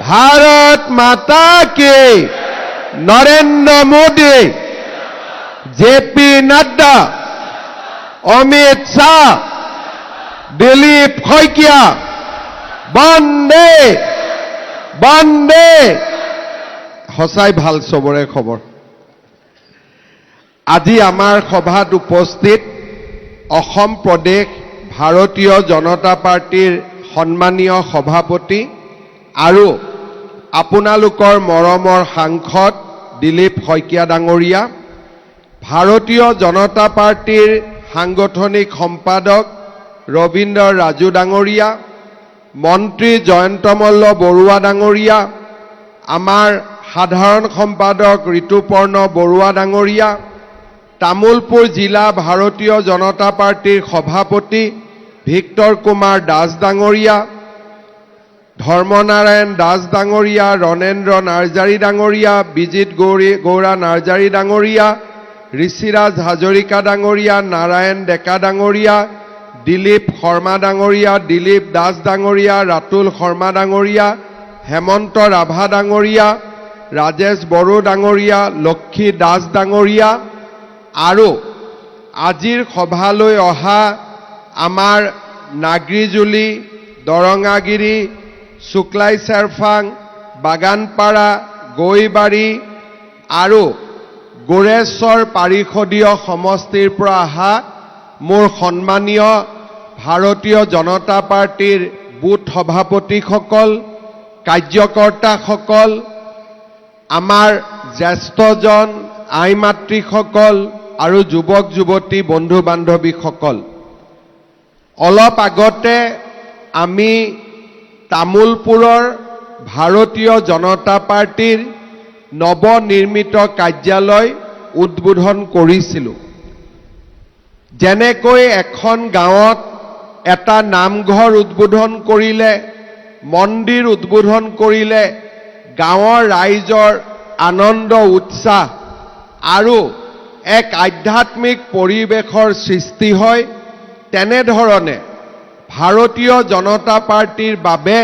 भारत माता की, नरेंद्र मोदी, जेपी नड्डा, अमित शाह, दिलीप शइकिया, बंदे बंदे सचाई ভাল सबरे खबर। আজি आमार सभात उपस्थित অসম प्रदेश भारतीय जनता पार्टीर सम्मानीय सभापति आरु आपनालोकर मरমৰ सांसद दिलीप शइकिया डांगरिया, भारतीय जनता पार्टीर सांगठनिक सम्पादक रवीन्द्र राजू डांगरिया, मंत्री जयंत मल्ल बरुवा डांगरिया, आमार साधारण सम्पादक ऋतुपर्ण बरुवा डांगरिया, तामुलपुर जिला भारतीय जनता पार्टीर सभापति भिक्टर कुमार दास डांगरिया, धर्मनारायण दास डांगरिया, रणेन्द्र नार्जारी डांगरिया, बिजित गौरा नार्जारी डांगरिया, ऋषिराज हाजरिका डांगरिया, नारायण डेका डांगरिया, दिलीप शर्मा डांगरिया, दिलीप दास डांगरिया, रातुल शर्मा डांगरिया, हेमंत राभा डांगरिया, राजेश बड़ो डांगरिया, लक्ष्मी दास डांगरिया आरो आजिर सभाলৈ অহা आमार नागरीजुली, दरंगागिरी, सुक्लाई सेरफां, बागानपाड़ा, गईबाड़ी आरो गोरेश्वर पारिषदीय समष्टिर পৰা অহা मोर सम्मानीय भारतीय जनता पार्टीर बुथ सभापतिসকল, कार्यकर्ताসকল, आमार ज्येष्ठजन आई मातृসকল और युवक युवती बंधु बान्धवीসকল, अलप आगते आमी तामुलपुरर भारतीय जनता पार्टीर नवनिर्मित कार्यालय उद्बोधन करिसिलो। जेनेকৈ এখন গাঁৱত এটা নামঘৰ উদ্বোধন কৰিলে, মন্দিৰ উদ্বোধন কৰিলে, গাঁৱৰ ৰাইজৰ আনন্দ উৎসাহ আৰু এক আধ্যাত্মিক পৰিৱেশৰ সৃষ্টি হয়, তেনেধৰণে ভাৰতীয় জনতা পাৰ্টিৰ বাবে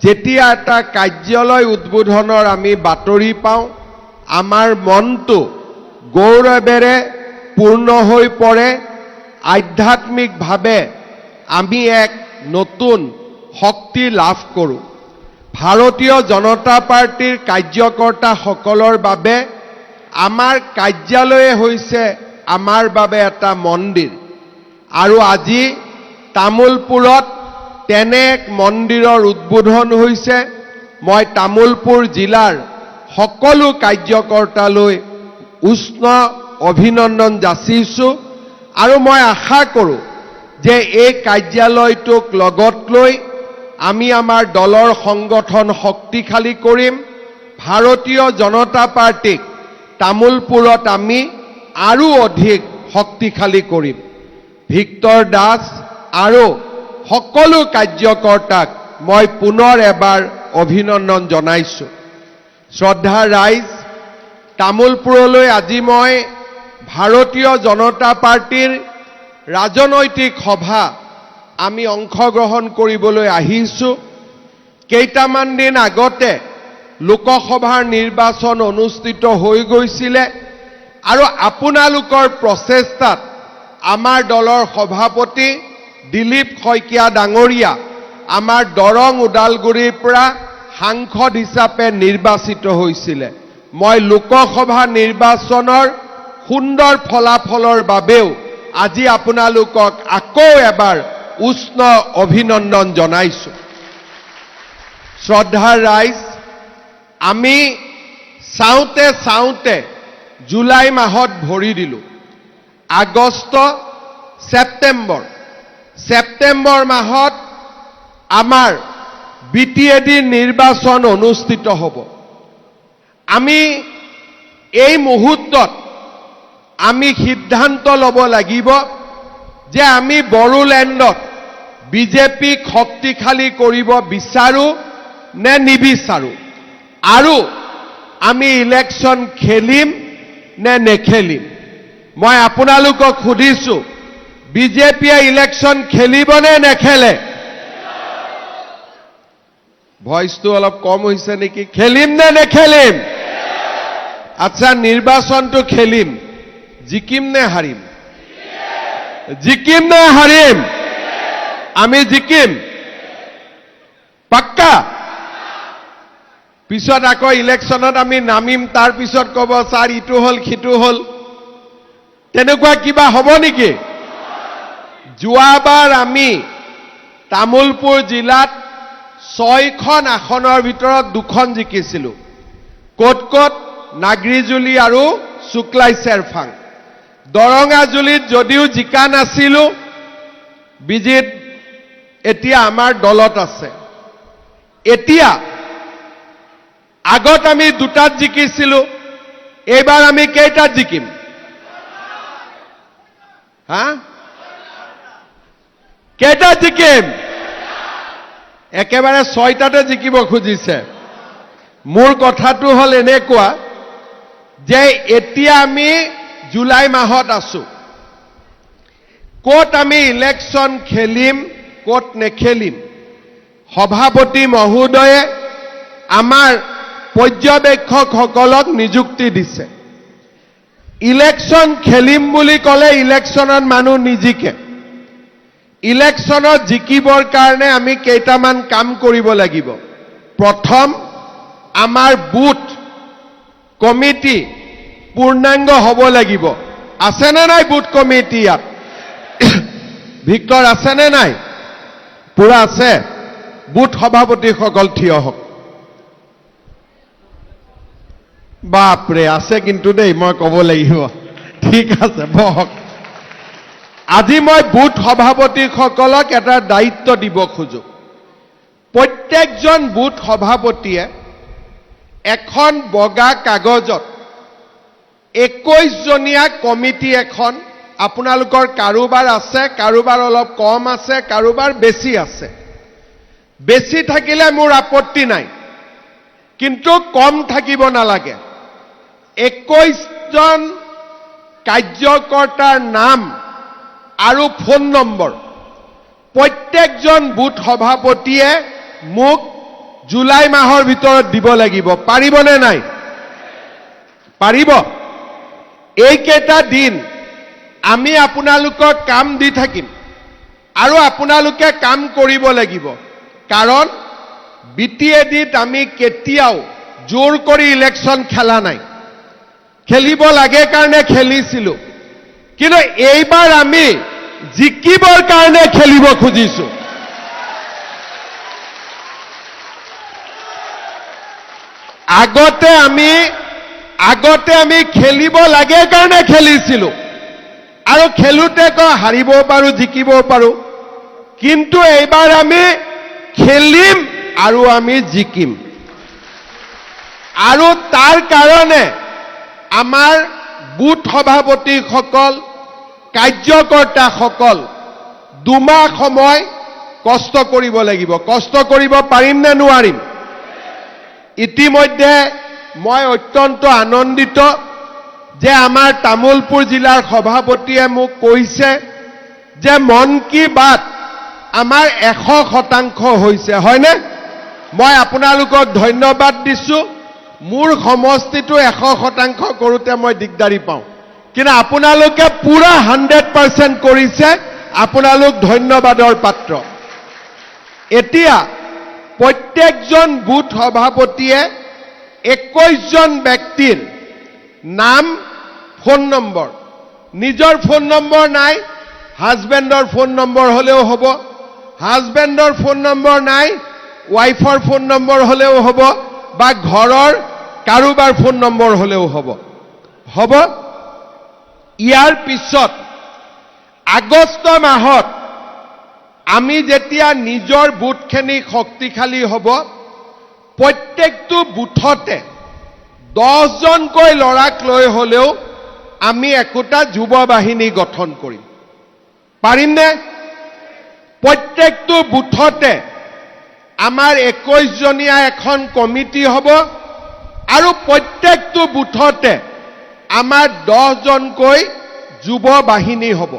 যেতিয়া এটা কাৰ্যালয় উদ্বোধনৰ আমি বাতৰি পাওঁ, আমাৰ মনটো গৌৰৱেৰে পূৰ্ণ হৈ পৰে। আধ্যাত্মিকভাৱে আমি এক নতুন শক্তি লাভ কৰোঁ। ভাৰতীয় জনতা পাৰ্টিৰ কাৰ্যকৰ্তাসকলৰ বাবে আমাৰ কাৰ্যালয়ে হৈছে আমাৰ বাবে এটা মন্দিৰ, আৰু আজি তামুলপুৰত তেনে এক মন্দিৰৰ উদ্বোধন হৈছে। মই তামুলপুৰ জিলাৰ সকলো কাৰ্যকৰ্তালৈ উষ্ণ অভিনন্দন যাচিছোঁ আৰু মই আশা কৰোঁ যে এই কাৰ্যালয়টোক লগত লৈ আমি আমাৰ দলৰ সংগঠন শক্তিশালী কৰিম। ভাৰতীয় জনতা পাৰ্টিক তামুলপুৰত আমি আৰু অধিক শক্তিশালী কৰিম। ভিক্টৰ দাস আৰু সকলো কাৰ্যকৰ্তাক মই পুনৰ এবাৰ অভিনন্দন জনাইছোঁ। শ্ৰদ্ধা ৰাইজ, তামুলপুৰলৈ আজি মই ভাৰতীয় জনতা পাৰ্টিৰ ৰাজনৈতিক সভা আমি অংশগ্ৰহণ কৰিবলৈ আহিছোঁ। কেইটামান দিন আগতে লোকসভাৰ নিৰ্বাচন অনুষ্ঠিত হৈ গৈছিলে আৰু আপোনালোকৰ প্ৰচেষ্টাত আমাৰ দলৰ সভাপতি দিলীপ শইকীয়া ডাঙৰীয়া আমাৰ দৰং ওদালগুৰিৰ পৰা সাংসদ হিচাপে নিৰ্বাচিত হৈছিলে। মই লোকসভা নিৰ্বাচনৰ সুন্দৰ ফলাফলৰ বাবেও আজি আপোনালোকক আকৌ এবাৰ উষ্ণ অভিনন্দন জনাইছোঁ। শ্ৰদ্ধাৰ ৰাইজ, আমি চাওঁতে চাওঁতে জুলাই মাহত ভৰি দিলোঁ। আগষ্ট, ছেপ্টেম্বৰ মাহত আমাৰ BTAD নিৰ্বাচন অনুষ্ঠিত হ'ব। আমি এই মুহূৰ্তত আমি সিদ্ধান্ত ল'ব লাগিব যে আমি বড়োলেণ্ডত বিজেপিক শক্তিশালী কৰিব বিচাৰোঁ নে নিবিচাৰোঁ, আৰু আমি ইলেকশ্যন খেলিম নে নেখেলিম। মই আপোনালোকক সুধিছোঁ, বিজেপিয়ে ইলেকশ্যন খেলিব নে নেখেলে? ভয়েসটো অলপ কম হৈছে নেকি? খেলিম নে নেখেলিম? আচ্ছা, নিৰ্বাচনটো খেলিম, জিকিম নে হাৰিম? জিকিম নে হাৰিম? আমি জিকিম, পাক্কা। পিছত আকৌ ইলেকশ্যনত আমি নামিম, তাৰ পিছত ক'ব ছাৰ ইটো হ'ল সিটো হ'ল, তেনেকুৱা কিবা হ'ব নেকি? যোৱাবাৰ আমি তামুলপুৰ জিলাত 6খন আসনৰ ভিতৰত 2খন জিকিছিলো। ক'ত ক'ত? নাগৰিজুলি আৰু শুক্লাই চেৰফাং। দৰঙাজুলিত যদিও জিকা নাছিলো, বিজিত এতিয়া আমাৰ দলত আছে। এতিয়া আগত আমি 2টাত জিকিছিলো, এইবাৰ আমি কেইটাত জিকিম? হা? কেইটাত জিকিম? একেবাৰে 6টাতে জিকিব খুজিছে। মোৰ কথাটো হ'ল এনেকুৱা যে এতিয়া আমি জুলাই মাহত আছো। ক'ত আমি ইলেকশ্যন খেলিম, ক'ত নেখেলিম, সভাপতি মহোদয়ে আমাৰ পৰ্যবেক্ষকসকলক নিযুক্তি দিছে। ইলেকশ্যন খেলিম বুলি ক'লে ইলেকশ্যনত মানুহ নিজিকে। ইলেকশ্যনত জিকিবৰ কাৰণে আমি কেইটামান কাম কৰিব লাগিব। প্ৰথম, আমাৰ বুথ কমিটি পূৰ্ণাংগ হ'ব লাগিব। আছেনে নাই বুথ কমিটি ইয়াত? ভিক্টৰ আছেনে নাই? পুৰা আছে। বুথ সভাপতিসকল থিয় হওক। বাপৰে, আছে কিন্তু দেই, মই ক'ব লাগিব। ঠিক আছে, বহক। আজি মই বুথ সভাপতিসকলক এটা দায়িত্ব দিব খোজো। প্ৰত্যেকজন বুথ সভাপতিয়ে এখন বগা কাগজত 21জনীয়া কমিটি এখন, আপোনালোকৰ কাৰোবাৰ আছে, কাৰোবাৰ অলপ কম আছে, কাৰোবাৰ বেছি আছে। বেছি থাকিলে মোৰ আপত্তি নাই, কিন্তু কম থাকিব নালাগে। 21জন কাৰ্যকৰ্তাৰ নাম আৰু ফোন নম্বৰ প্ৰত্যেকজন বুথ সভাপতিয়ে মোক জুলাই মাহৰ ভিতৰত দিব লাগিব। পাৰিবনে নাই? পাৰিব? এইকেইটা দিন আমি আপোনালোকক কাম দি থাকিম আৰু আপোনালোকে কাম কৰিব লাগিব। কাৰণ BTADত আমি কেতিয়াও জোৰ কৰি ইলেকশ্যন খেলা নাই। খেলিব লাগে কাৰণে খেলিছিলো, কিন্তু এইবাৰ আমি জিকিবৰ কাৰণে খেলিব খুজিছো। আগতে আমি খেলিব লাগে কাৰণে খেলিছিলো, আৰু খেলোতে হাৰিবও পাৰো, জিকিবও পাৰো। কিন্তু এইবাৰ আমি খেলিম আৰু আমি জিকিম। আৰু তাৰ কাৰণে আমাৰ বুথ সভাপতিসকল, কাৰ্যকৰ্তাসকল 2 মাহ সময় কষ্ট কৰিব লাগিব। কষ্ট কৰিব পাৰিম নে নোৱাৰিম? ইতিমধ্যে মই অত্যন্ত আনন্দিত যে আমাৰ তামুলপুৰ জিলাৰ সভাপতিয়ে মোক কৈছে যে মন কি বাত আমাৰ 100% হৈছে। হয়নে? মই আপোনালোকক ধন্যবাদ দিছো। মোৰ সমষ্টিটো 100% কৰোঁতে মই দিগদাৰি পাওঁ, কিন্তু আপোনালোকে পুৰা 100% কৰিছে। আপোনালোক ধন্যবাদৰ পাত্ৰ। এতিয়া প্ৰত্যেকজন বুথ সভাপতিয়ে 21জন ব্যক্তিৰ নাম, ফোন নম্বৰ, নিজৰ ফোন নম্বৰ নাই, হাজবেণ্ডৰ ফোন নম্বৰ হ'লেও হ'ব, হাজবেণ্ডৰ ফোন নম্বৰ নাই, ৱাইফৰ ফোন নম্বৰ হ'লেও হ'ব, বা ঘৰৰ কাৰোবাৰ ফোন নম্বৰ হ'লেও হ'ব। ইয়াৰ পিছত আগষ্ট মাহত আমি যেতিয়া নিজৰ বুথখিনি শক্তিশালী হ'ব, প্ৰত্যেকটো বুথতে 10জনকৈ ল'ৰাক লৈ হ'লেও আমি একোটা যুৱ বাহিনী গঠন কৰিম। পাৰিমনে? প্ৰত্যেকটো বুথতে আমাৰ 21জনীয়া এখন কমিটি হ'ব, আৰু প্ৰত্যেকটো বুথতে আমাৰ 10জনকৈ যুৱ বাহিনী হ'ব।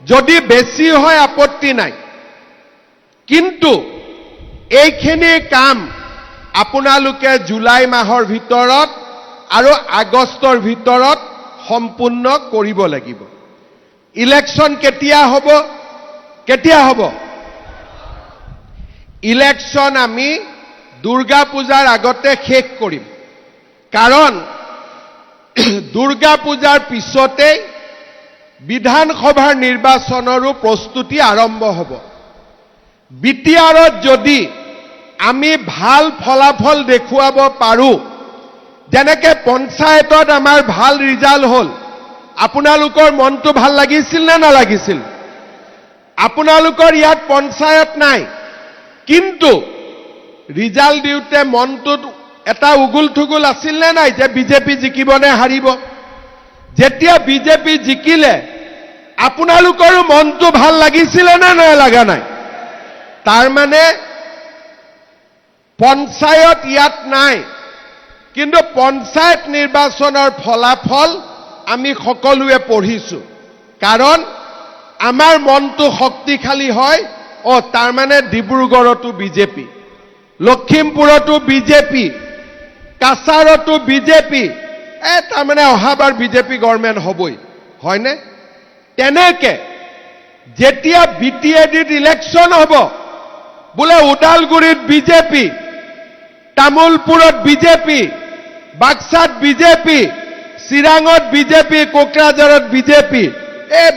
যদি বেছি হয় আপত্তি নাই, কিন্তু এইখিনি কাম আপোনালোকে জুলাই মাহৰ ভিতৰত আৰু আগষ্টৰ ভিতৰত সম্পূৰ্ণ কৰিব লাগিব। ইলেকশ্যন কেতিয়া হ'ব? ইলেকশ্যন আমি দুৰ্গা পূজাৰ আগতে শেষ কৰিম। কাৰণ দুৰ্গা পূজাৰ পিছতেই বিধানসভাৰ নিৰ্বাচনৰো প্ৰস্তুতি আৰম্ভ হ'ব। বিটিআৰত যদি আমি ভাল ফলাফল দেখুৱাব পাৰোঁ, যেনেকে পঞ্চায়তত আমাৰ ভাল ৰিজাল্ট হ'ল, আপোনালোকৰ মনটো ভাল লাগিছিল নে নালাগিছিল? আপোনালোকৰ ইয়াত পঞ্চায়ত নাই, কিন্তু ৰিজাল্ট দিওঁতে মনটোত এটা উগুল থুগুল আছিল নে নাই যে বিজেপি জিকিব নে হাৰিব? যেতিয়া বিজেপি জিকিলে আপোনালোকৰো মনটো ভাল লাগিছিলে নে নালাগা নাই? তাৰ মানে পঞ্চায়ত ইয়াত নাই, কিন্তু পঞ্চায়ত নিৰ্বাচনৰ ফলাফল আমি সকলোৱে পঢ়িছো। কাৰণ আমাৰ মনটো শক্তিশালী হয়, তাৰ মানে ডিব্ৰুগড়তো বিজেপি, লখিমপুৰতো বিজেপি, কাছাৰতো বিজেপি, তাৰমানে অহাবাৰ বিজেপি গভৰ্ণমেণ্ট হ'বই, হয়নে? তেনেকে যেতিয়া বিটিএডিত ইলেকশ্যন হ'ব, বোলে ওদালগুৰিত বিজেপি, তামুলপুৰত বিজেপি, বাক্সাত বিজেপি, চিৰাঙত বিজেপি, কোকৰাঝাৰত বিজেপি,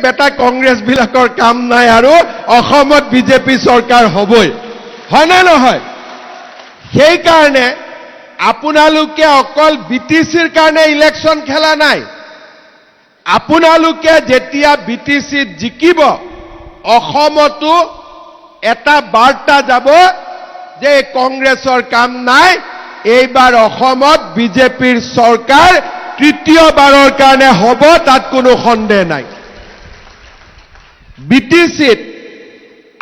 বেটা কংগ্ৰেছবিলাকৰ কাম নাই আৰু অসমত বিজেপি চৰকাৰ হ'বই, হয়নে নহয়? সেইকাৰণে আপোনালোকে অকল বিটিচিৰ কাৰণে ইলেকশ্যন খেলা নাই। আপোনালোকে যেতিয়া বিটিচিত জিকিব, অসমতো এটা বাৰ্তা যাব যে কংগ্ৰেছৰ কাম নাই, এইবাৰ অসমত বিজেপিৰ চৰকাৰ তৃতীয়বাৰৰ কাৰণে হ'ব, তাত কোনো সন্দেহ নাই। বিটিচিত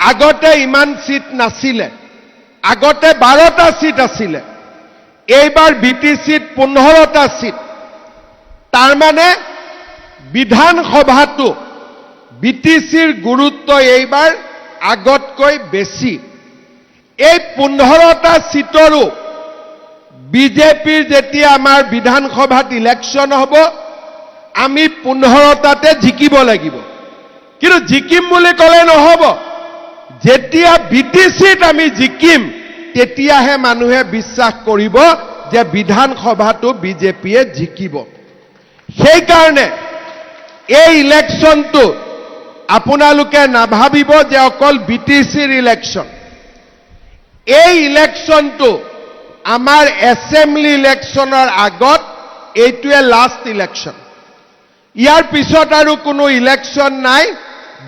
আগতে ইমান সিট নাছিলে, আগতে 12টা সিট আছিলে, এইবাৰ বিটিচিত 15টা সিট। তাৰমানে বিধানসভাটো বিটিচিৰ গুৰুত্ব এইবাৰ আগতকৈ বেছি। এই 15টা সিটৰো বিজেপিৰ যেতিয়া আমাৰ বিধানসভাত ইলেকশ্যন হ'ব, আমি 15টাতে জিকিব লাগিব। কিন্তু জিকিম বুলি ক'লে নহ'ব, যেতিয়া বিটিচিত আমি জিকিম তেতিয়াহে মানুহে বিশ্বাস কৰিব যে বিধানসভাটো বিজেপিয়ে জিকিব। সেইকাৰণে এই ইলেকশ্যনটো আপোনালোকে নাভাবিব যে অকল বিটিচিৰ ইলেকশ্যন। এই ইলেকশ্যনটো আমাৰ এছেম্বলি ইলেকশ্যনৰ আগত এইটোৱে লাষ্ট ইলেকশ্যন। ইয়াৰ পিছত আৰু কোনো ইলেকশ্যন নাই,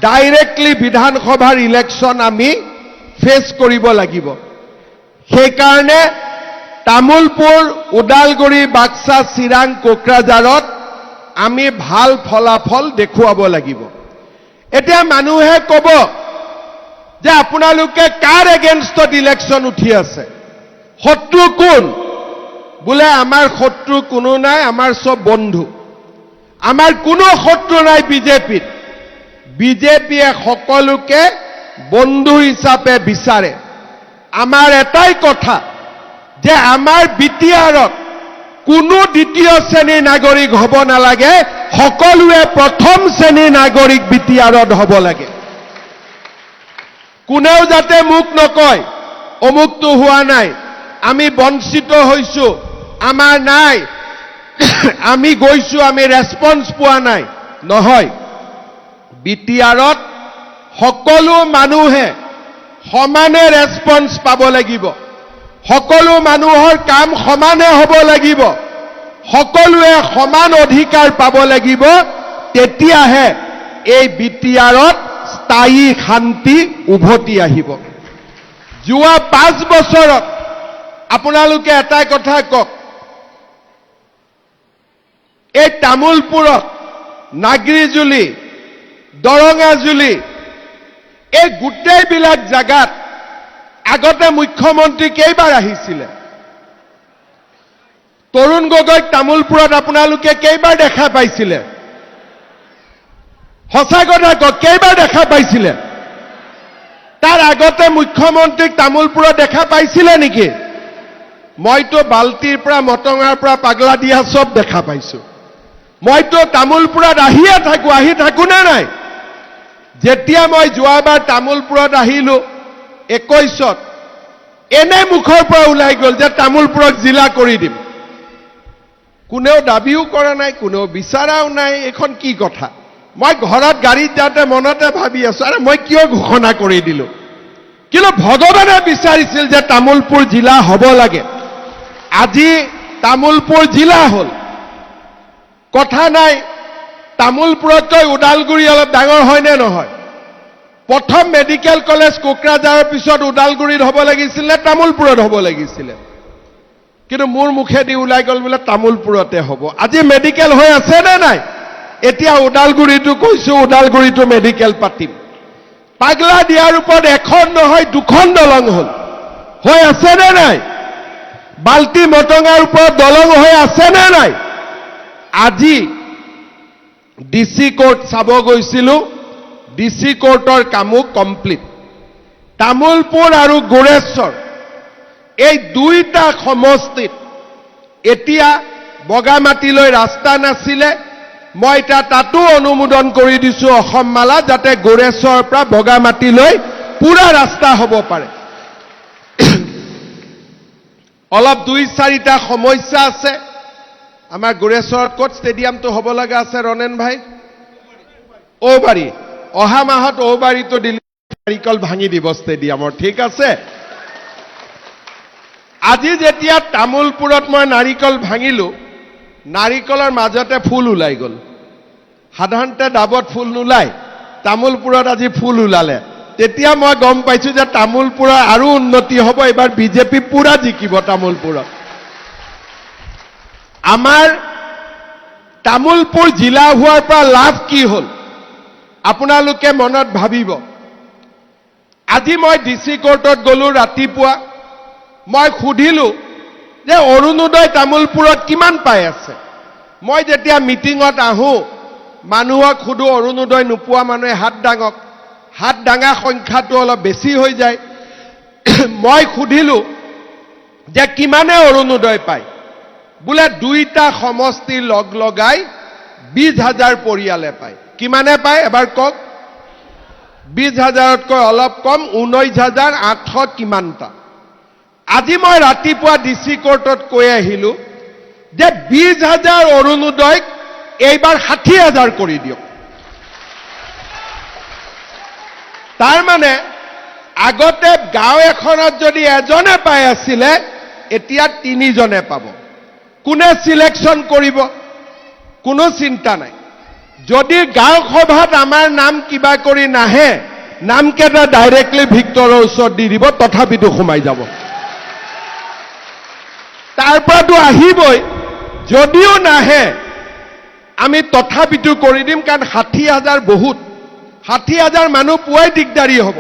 ডাইৰেক্টলি বিধানসভাৰ ইলেকশ্যন আমি ফেচ কৰিব লাগিব। সেইকাৰণে তামুলপুৰ, ওদালগুৰি, বাক্সা, চিৰাং, কোকৰাঝাৰত আমি ভাল ফলাফল দেখুৱাব লাগিব। এতিয়া মানুহে ক'ব যে আপোনালোকে কাৰ এগেইনষ্টত ইলেকশ্যন উঠি আছে, শত্ৰু কোন? বোলে আমাৰ শত্ৰু কোনো নাই, আমাৰ চব বন্ধু। আমাৰ কোনো শত্ৰু নাই বিজেপিত। বিজেপিয়ে সকলোকে বন্ধু হিচাপে বিচাৰে। আমাৰ এটাই কথা যে আমাৰ বিটিআৰত কোনো দ্বিতীয় শ্ৰেণীৰ নাগৰিক হ'ব নালাগে, সকলোৱে প্ৰথম শ্ৰেণীৰ নাগৰিক বিটিআৰত হ'ব লাগে। কোনেও যাতে মোক নকয় অমুকটো হোৱা নাই, আমি বঞ্চিত হৈছো, আমাৰ নাই, আমি গৈছো, আমি ৰেছপন্স পোৱা নাই, নহয়। বিটিআৰত সকলো মানুহে সমানে ৰেছপন্স পাব লাগিব, সকলো মানুহৰ কাম সমানে হ'ব লাগিব, সকলোৱে সমান অধিকাৰ পাব লাগিব, তেতিয়াহে এই বিটিআৰত স্থায়ী শান্তি উভতি আহিব। যোৱা 5 বছৰত আপোনালোকে এটাই কথা কওক, এই তামুলপুৰত, নাগৰিজুলি, দৰঙাজুলি, এই গোটেইবিলাক জাগাত আগতে মুখ্যমন্ত্ৰী কেইবাৰ আহিছিলে? তৰুণ গগৈক তামুলপুৰত আপোনালোকে কেইবাৰ দেখা পাইছিলে? সঁচা কথা কওক, কেইবাৰ দেখা পাইছিলে? তাৰ আগতে মুখ্যমন্ত্ৰীক তামুলপুৰত দেখা পাইছিলে নেকি? মইতো বাল্টিৰ পৰা মটঙাৰ পৰা পাগলা দিয়া সব দেখা পাইছো মইতো তামুলপুৰত আহি থাকো না নাই যেতিয়া মই যোৱাবাৰ তামুলপুৰত আহিলো 21ত এনে মুখৰ পৰা ওলাই গল যে তামুলপুৰক জিলা কৰি দিম কোনেও দাবীও কৰা নাই কোনেও বিচাৰাও নাই এখন কি কথা মই ঘৰত গাড়ীত যাওঁতে মনতে ভাবি আছো আৰে মই কিয় ঘোষণা কৰি দিলো কিন্তু ভগৱানে বিচাৰিছিল যে তামুলপুৰ জিলা হ'ব লাগে আজি তামুলপুৰ জিলা হ'ল কথা নাই তামুলপুৰতকৈ ওদালগুৰি অলপ ডাঙৰ হয় নে নহয় প্ৰথম মেডিকেল কলেজ কোকৰাঝাৰৰ পিছত ওদালগুৰিত হ'ব লাগিছিল তামুলপুৰত হ'ব লাগিছিল কিন্তু মোৰ মুখেদি ওলাই গল বোলে তামুলপুৰতে হ'ব আজি মেডিকেল হৈ আছে নে নাই এতিয়া ওদালগুৰিটো কৈছো ওদালগুৰিটো মেডিকেল পাতিম পাগলা দিয়াৰ ওপৰত এখন নহয় দুখন দলং হ'ল হৈ আছে নে নাই বাল্টি মটঙাৰ ওপৰত দলং হৈ আছে নে নাই আজি ডিসি কোৰ্ট চাব গৈছিলো ডিসি কোৰ্টৰ কামো কমপ্লিট তামুলপুৰ আৰু গোৰেশ্বৰ এই দুইটা সমষ্টিত এতিয়া বগামাটিলৈ ৰাস্তা নাছিলে মই এটা তাতো অনুমোদন কৰি দিছো অসম মালা যাতে গোৰেশ্বৰৰ পৰা বগামাটিলৈ পুৰা ৰাস্তা হ'ব পাৰে অলপ 2-4টা সমস্যা আছে আমাৰ গোৰেশ্বৰত কোট ষ্টেডিয়ামটো হ'ব লগা আছে ৰনেন ভাই ওবাৰী অহা মাহত ওবাৰীটো দিল্লী নাৰিকল ভাঙি দিব ষ্টেডিয়ামৰ ঠিক আছে আজি যেতিয়া তামুলপুৰত মই নাৰিকল ভাঙিলো নাৰিকলৰ মাজতে ফুল ওলাই গল সাধাৰণতে ডাবত ফুল নোলায় তামুলপুৰত আজি ফুল ওলালে তেতিয়া মই গম পাইছো যে তামুলপুৰৰ আৰু উন্নতি হ'ব এবাৰ বিজেপি পুৰা জিকিব তামুলপুৰত আমাৰ তামুলপুৰ জিলা হোৱাৰ পৰা লাভ কি হ'ল আপোনালোকে মনত ভাবিব আজি মই ডিসি কোৰ্টত গলো ৰাতিপুৱা মই খুধিলো যে অৰুণোদয় তামুলপুৰত কিমান পাই আছে মই যেতিয়া মিটিঙত আহো মানুহক খুদু অৰুণোদয় নোপোৱা মানুহে হাত ডাঙা সংখ্যাটো অলপ বেছি হৈ যায় মই খুধিলো যে কিমানে অৰুণোদয় পায় বোলে দুইটা সমষ্টি লগাই 20,000 পৰিয়ালে পায় কিমানে পায় এবাৰ কক 20,000তকৈ অলপ কম 19,800 কিমানটা আজি মই ৰাতিপুৱা ডিসি কোৰ্টত কৈ আহিলো যে 20,000 অৰুণোদয় এইবাৰ 60,000 কৰি দিয়ক তাৰ মানে আগতে গাঁও এখনত যদি এজনে পাই আছিলে এতিয়া 3 জনে পাব কোনে সিলেকশন কৰিব কোনো চিন্তা নাই যদি গাঁও সভাত আমাৰ নাম কিবা কৰি নাহে নামকেটা ডাইৰেক্টলি ভিক্টৰৰ ওচৰত দি দিব তথাপিতো সোমাই যাব তাৰপৰাটো আহিবই যদিও নাহে আমি তথাপিতো কৰি দিম কাৰণ 60,000 বহুত 60,000 মানুহ পুৱাই দিগদাৰি হ'ব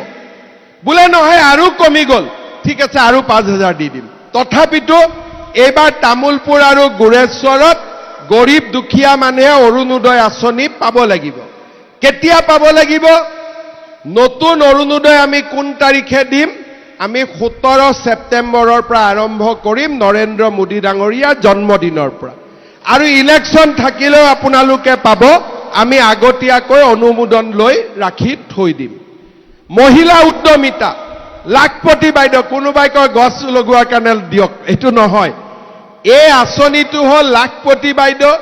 বোলে নহয় আৰু কমি গল ঠিক আছে আৰু 5,000 দি দিম তথাপিতো এইবাৰ তামুলপুৰ আৰু গোৰেশ্বৰত গৰীব দুখীয়া মানুহে অৰুণোদয় আঁচনি পাব লাগিব কেতিয়া পাব লাগিব নতুন অৰুণোদয় আমি কোন তাৰিখে দিম আমি 17 ছেপ্টেম্বৰৰ পৰা আৰম্ভ কৰিম নৰেন্দ্ৰ মোদী ডাঙৰীয়াৰ জন্মদিনৰ পৰা আৰু ইলেকশ্যন থাকিলেও আপোনালোকে পাব আমি আগতীয়াকৈ অনুমোদন লৈ ৰাখি থৈ দিম মহিলা উদ্যমিতা লাখপতি বাইদেউ কোনোবাই কয় গছ লগোৱাৰ কাৰণে দিয়ক এটো নহয় এই আঁচনিটো হ'ল লাখপতি বাইদেউ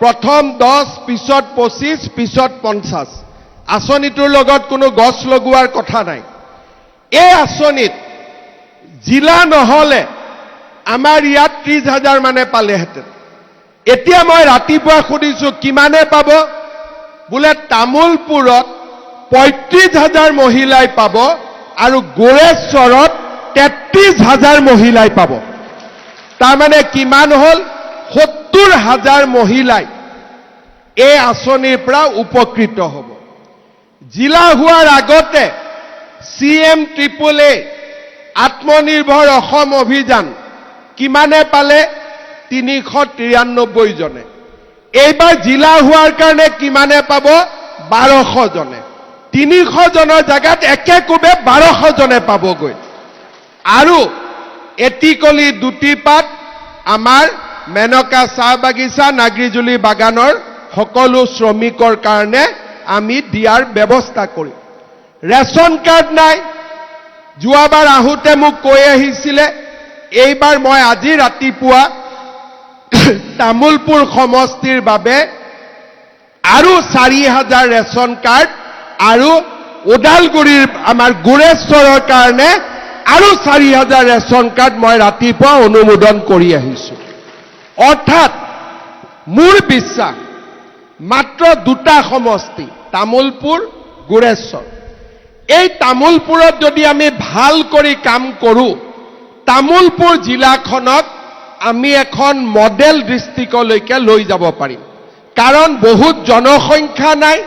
প্ৰথম 10 পিছত 25 পিছত 50 আঁচনিটোৰ লগত কোনো গছ লগোৱাৰ কথা নাই এই আঁচনিত জিলা নহলে আমাৰ ইয়াত 30,000 মানে পালেহেঁতেন এতিয়া মই ৰাতিপুৱা খুদিছো কিমানে পাব বোলে তামুলপুৰত 35,000 মহিলাই পাব আৰু গোৰেশ্বৰত 33,000 মহিলাই পাব তাৰ মানে কিমান হ'ল 70,000 মহিলাই এই আঁচনিৰ পৰা উপকৃত হ'ব জিলা হোৱাৰ আগতে CM-AAA আত্মনিৰ্ভৰ অসম অভিযান কিমানে পালে 393 জনে এইবাৰ জিলা হোৱাৰ কাৰণে কিমানে পাব 1200 জনে 300 জনৰ জায়গাত একেকোবে 1200 জনে পাবগৈ আৰু এটিকলি দুটিপাত আমাৰ মেনকা চাহ বাগিচা নাগৰিজুলি বাগানৰ সকলো শ্ৰমিকৰ কাৰণে আমি দিয়াৰ ব্যৱস্থা কৰিম। ৰেচন কাৰ্ড নাই, যোৱাবাৰ আহোঁতে মোক কৈ আহিছিলে, এইবাৰ মই আজি ৰাতিপুৱা তামুলপুৰ সমষ্টিৰ বাবে আৰু 4,000 ৰেচন কাৰ্ড আৰু ওদালগুৰিৰ আমাৰ গুৰেশ্বৰৰ কাৰণে আৰু 4,000 ৰেচন কাৰ্ড মই ৰাতিপুৱা অনুমোদন কৰি আহিছোঁ। অৰ্থাৎ মোৰ বিশ্বাস মাত্ৰ দুটা সমষ্টি, তামুলপুৰ, গুৰেশ্বৰ। এই তামুলপুৰত যদি আমি ভাল কৰি কাম কৰোঁ, তামুলপুৰ জিলাখনক আমি এখন মডেল ডিষ্ট্ৰিক্টলৈকে লৈ যাব পাৰিম। কাৰণ বহুত জনসংখ্যা নাই,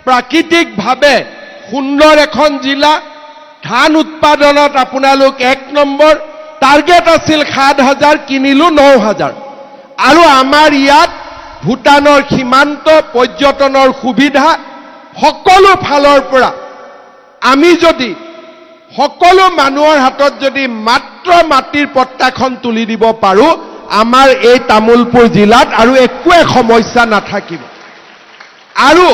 প্ৰাকৃতিকভাৱে সুন্দৰ এখন জিলা, ধান উৎপাদনত আপোনালোক 1 নম্বৰ, টাৰ্গেট আছিল 7,000, কিনিলোঁ 9,000। আৰু আমাৰ ইয়াত ভূটানৰ সীমান্ত, পৰ্যটনৰ সুবিধা, সকলো ফালৰ পৰা আমি যদি সকলো মানুহৰ হাতত যদি মাত্ৰ মাটিৰ পট্টাখন তুলি দিব পাৰোঁ, আমাৰ এই তামুলপুৰ জিলাত আৰু একোৱে সমস্যা নাথাকিব। আৰু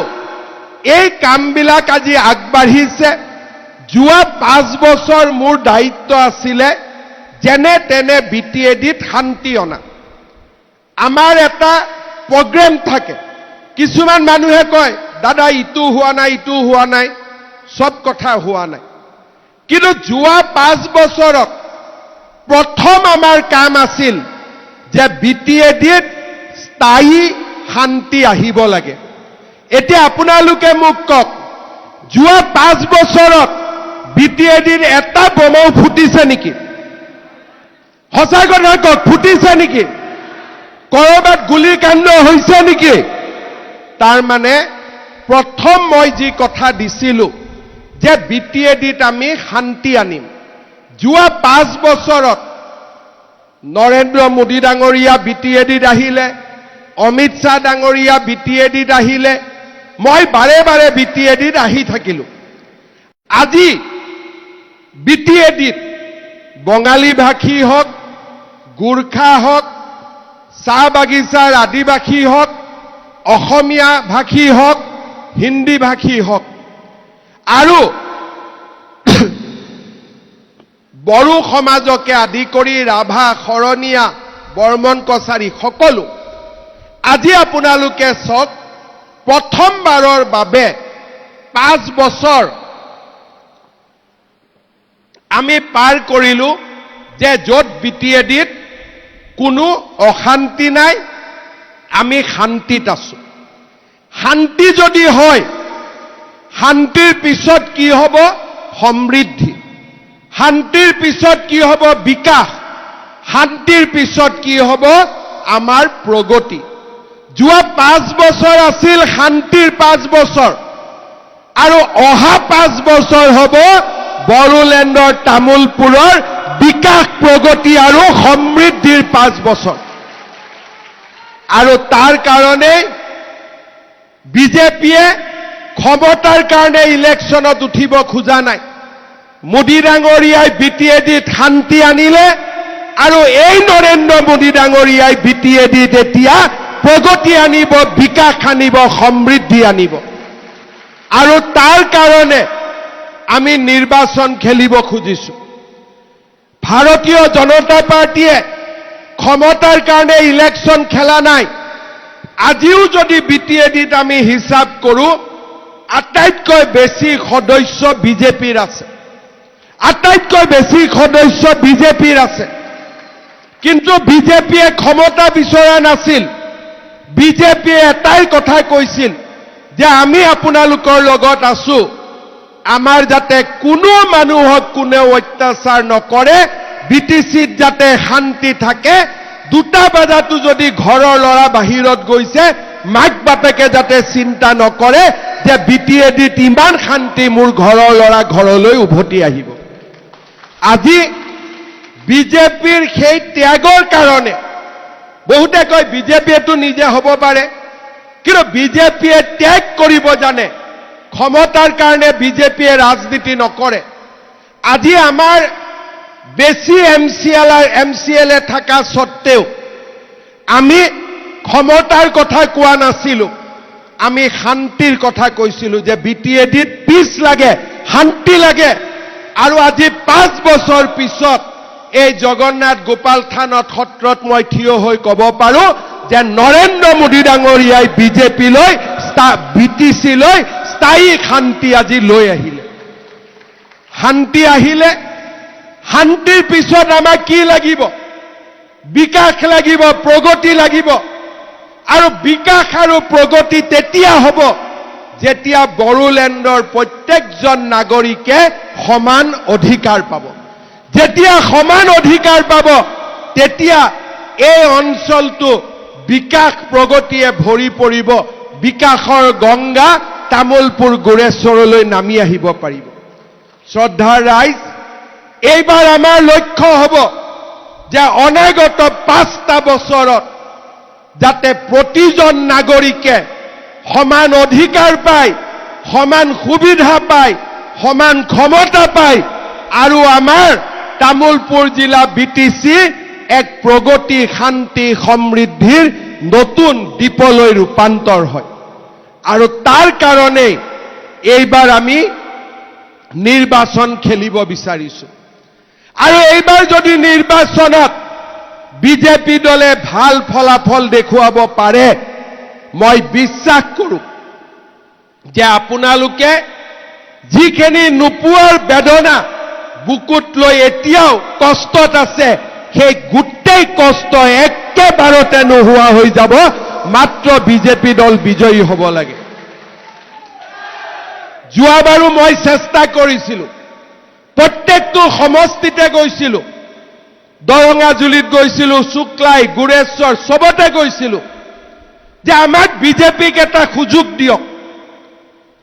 এই কামবিলাক আজি আগবাঢ়িছে। যোৱা 5 বছৰ মোৰ দায়িত্ব আছিলে যেনে তেনে BTADত শান্তি অনা। আমাৰ এটা প্ৰগ্ৰেম থাকে। কিছুমান মানুহে কয়, দাদা ইটো হোৱা নাই, ইটো হোৱা নাই, সব কথা হোৱা নাই। কিন্তু যোৱা 5 বছৰত প্ৰথম আমাৰ কাম আছিল যে BTADত স্থায়ী শান্তি আহিব লাগে। এতিয়া আপোনালোকে মোক কওক, যোৱা 5 বছৰত BTADত এটা বোমাও ফুটিছে নেকি? সঁচা কথা কওক, ফুটিছে নেকি? কৰবাত গুলীকাণ্ড হৈছে নেকি? তাৰ মানে প্ৰথম মই যি কথা দিছিলোঁ যে BTADত আমি শান্তি আনিম। যোৱা 5 বছৰত নৰেন্দ্ৰ মোদী ডাঙৰীয়া BTADত আহিলে, অমিত শ্বাহ ডাঙৰীয়া BTADত আহিলে, মই বাৰে বাৰে BTADত আহি থাকিলোঁ। আজি BTADত বঙালী ভাষী হওক, গোৰ্খা হওক, চাহ বাগিচাৰ আদিবাসী হওক, অসমীয়া ভাষী হওক, হিন্দী ভাষী হওক, আৰু বড়ো সমাজকে আদি কৰি ৰাভা, শৰণীয়া, বৰ্মন কছাৰী সকলো। আজি আপোনালোকে চাওক, প্ৰথমবাৰৰ বাবে 5 বছৰ আমি পাৰ কৰিলোঁ যে য'ত BTADত কোনো অশান্তি নাই, আমি শান্তিত আছোঁ। শান্তি যদি হয়, শান্তিৰ পিছত কি হ'ব? সমৃদ্ধি। শান্তিৰ পিছত কি হ'ব? বিকাশ। শান্তিৰ পিছত কি হ'ব? আমাৰ প্ৰগতি। যোৱা 5 বছৰ আছিল শান্তিৰ 5 বছৰ, আৰু অহা 5 বছৰ হ'ব বড়োলেণ্ডৰ তামুলপুৰৰ বিকাশ, প্ৰগতি আৰু সমৃদ্ধিৰ 5 বছৰ। আৰু তাৰ কাৰণে বিজেপিয়ে ক্ষমতাৰ কাৰণে ইলেকশ্যনত উঠিব খোজা নাই। মোদী ডাঙৰীয়াই BTADত শান্তি আনিলে, আৰু এই নৰেন্দ্ৰ মোদী ডাঙৰীয়াই BTADত এতিয়া প্ৰগতি আনিব, বিকাশ আনিব, সমৃদ্ধি আনিব। আৰু তাৰ কাৰণে আমি নিৰ্বাচন খেলিব খুজিছোঁ। ভাৰতীয় জনতা পাৰ্টীয়ে ক্ষমতাৰ কাৰণে ইলেকশ্যন খেলা নাই। আজিও যদি BTADত আমি হিচাপ কৰোঁ, আটাইতকৈ বেছি সদস্য বিজেপিৰ আছে, আটাইতকৈ বেছি সদস্য বিজেপিৰ আছে। কিন্তু বিজেপিয়ে ক্ষমতা বিচৰা নাছিল। বিজেপিয়ে এটাই কথা কৈছিল যে আমি আপোনালোকৰ লগত আছো, আমাৰ যাতে কোনো মানুহক কোনেও অত্যাচাৰ নকৰে, BTCত যাতে শান্তি থাকে। 2টা বজাতো যদি ঘৰৰ ল'ৰা বাহিৰত গৈছে, মাক বাপেকে যাতে চিন্তা নকৰে যে BTADত ইমান শান্তি, মোৰ ঘৰৰ ল'ৰা ঘৰলৈ উভতি আহিব। আজি বিজেপিৰ সেই ত্যাগৰ কাৰণে বহুতে কয় বিজেপিয়েতো নিজে হ'ব পাৰে, কিন্তু বিজেপিয়ে ত্যাগ কৰিব জানে। ক্ষমতাৰ কাৰণে বিজেপিয়ে ৰাজনীতি নকৰে। আজি আমাৰ বেছি MCLA থাকা সত্ত্বেও আমি ক্ষমতাৰ কথা কোৱা নাছিলো, আমি শান্তিৰ কথা কৈছিলো যে BTADত পিছ লাগে, শান্তি লাগে। আৰু আজি 5 বছৰ পিছত এই জগন্নাথ গোপাল থানত সত্ৰত মই থিয় হৈ ক'ব পাৰো যে নৰেন্দ্ৰ মোদী ডাঙৰীয়াই বিজেপিলৈ BTCলৈ স্থায়ী শান্তি আজি লৈ আহিলে। শান্তি আহিলে, শান্তিৰ পিছত আমাক কি লাগিব? বিকাশ লাগিব, প্ৰগতি লাগিব। আৰু বিকাশ আৰু প্ৰগতি তেতিয়া হ'ব যেতিয়া বড়োলেণ্ডৰ প্ৰত্যেকজন নাগৰিকে সমান অধিকাৰ পাব। যেতিয়া সমান অধিকাৰ পাব তেতিয়া এই অঞ্চলটো বিকাশ প্ৰগতিয়ে ভৰি পৰিব, বিকাশৰ গংগা তামোলপুৰ গোৰেশ্বৰলৈ নামি আহিব পাৰিব। শ্ৰদ্ধাৰ ৰাইজ, এইবাৰ আমাৰ লক্ষ্য হ'ব যে অনাগত 5টা বছৰত যাতে প্ৰতিজন নাগৰিকে সমান অধিকাৰ পায়, সমান সুবিধা পায়, সমান ক্ষমতা পায় আৰু আমাৰ তামোলপুৰ জিলা BTC এক প্ৰগতি, শান্তি, সমৃদ্ধিৰ নতুন দ্বীপলৈ ৰূপান্তৰ হয়। আৰু তাৰ কাৰণে এইবাৰ আমি নিৰ্বাচন খেলিব বিচাৰিছো। আৰু এইবাৰ যদি নিৰ্বাচনত বিজেপি দলে ভাল ফলাফল দেখুৱাব পাৰে, মই বিশ্বাস কৰো যে আপোনালোকে যিখিনি নোপোৱাৰ বেদনা বুকুত লৈ এতিয়াও কষ্টত আছে, সেই গোটেই কষ্ট একেবাৰতে নোহোৱা হৈ যাব, মাত্ৰ বিজেপি দল বিজয়ী হ'ব লাগে। যোৱাবাৰো মই চেষ্টা কৰিছিলো, প্ৰত্যেকটো সমষ্টিতে গৈছিলো, দৰঙাজুলিত গৈছিলো, শুক্লাই, গোৰেশ্বৰ, সবতে গৈছিলো যে আমাক বিজেপিক এটা সুযোগ দিয়ক।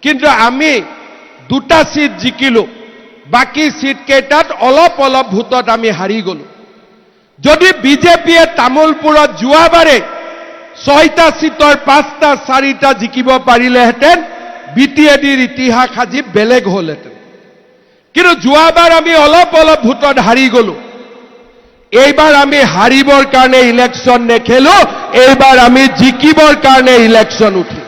কিন্তু আমি 2টা সিট জিকিলো, বাকী সিট কেইটাত অলপ অলপ ভোটত আমি হাৰি গলো। যদি বিজেপিয়ে তামোলপুৰত যোৱাবাৰে 6টা সিটৰ 5টা 4টা জিকিব পাৰিলেহেঁতেন, BTADৰ ইতিহাস আজি বেলেগ হ'লহেঁতেন। কিন্তু যোৱাবাৰ আমি অলপ অলপ ভোটত হাৰি গলো। এইবাৰ আমি হাৰিবৰ কাৰণে ইলেকশ্যন নেখেলো, এইবাৰ আমি জিকিবৰ কাৰণে ইলেকশ্যন উঠিম।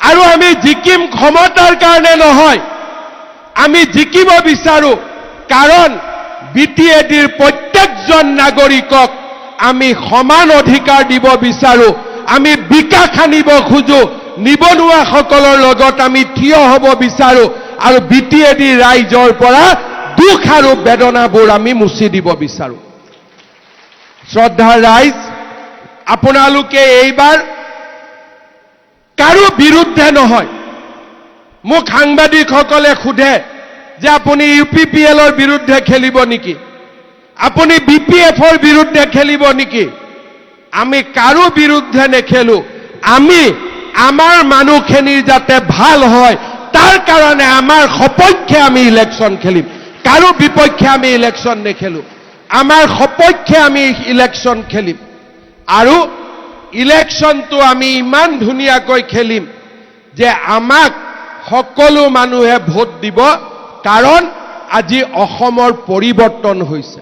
আৰু আমি জিকিম ক্ষমতাৰ কাৰণে নহয়, আমি জিকিব বিচাৰো কাৰণ BTADৰ প্ৰত্যেকজন নাগৰিকক আমি সমান অধিকাৰ দিব বিচাৰো, আমি বিকাশ আনিব খোজো, নিবনুৱাসকলৰ লগত আমি থিয় হ'ব বিচাৰো আৰু BTAD ৰাইজৰ পৰা দুখ আৰু বেদনাবোৰ আমি মুছি দিব বিচাৰো। শ্ৰদ্ধাৰ ৰাইজ, আপোনালোকে এইবাৰ কাৰো বিৰুদ্ধে নহয়। মোক সাংবাদিকসকলে সোধে যে আপুনি UPPLৰ বিৰুদ্ধে খেলিব নেকি, আপুনি BPFৰ বিৰুদ্ধে খেলিব নেকি? আমি কাৰো বিৰুদ্ধে নেখেলো, আমি আমাৰ মানুহখিনিৰ যাতে ভাল হয় তাৰ কাৰণে আমাৰ সপক্ষে আমি ইলেকশ্যন খেলিম, কাৰো বিপক্ষে আমি ইলেকশ্যন নেখেলো, আমাৰ সপক্ষে আমি ইলেকশ্যন খেলিম। আৰু ইলেকশ্যনটো আমি ইমান ধুনীয়াকৈ খেলিম যে আমাক সকলো মানুহে ভোট দিব, কাৰণ আজি অসমৰ পৰিৱৰ্তন হৈছে।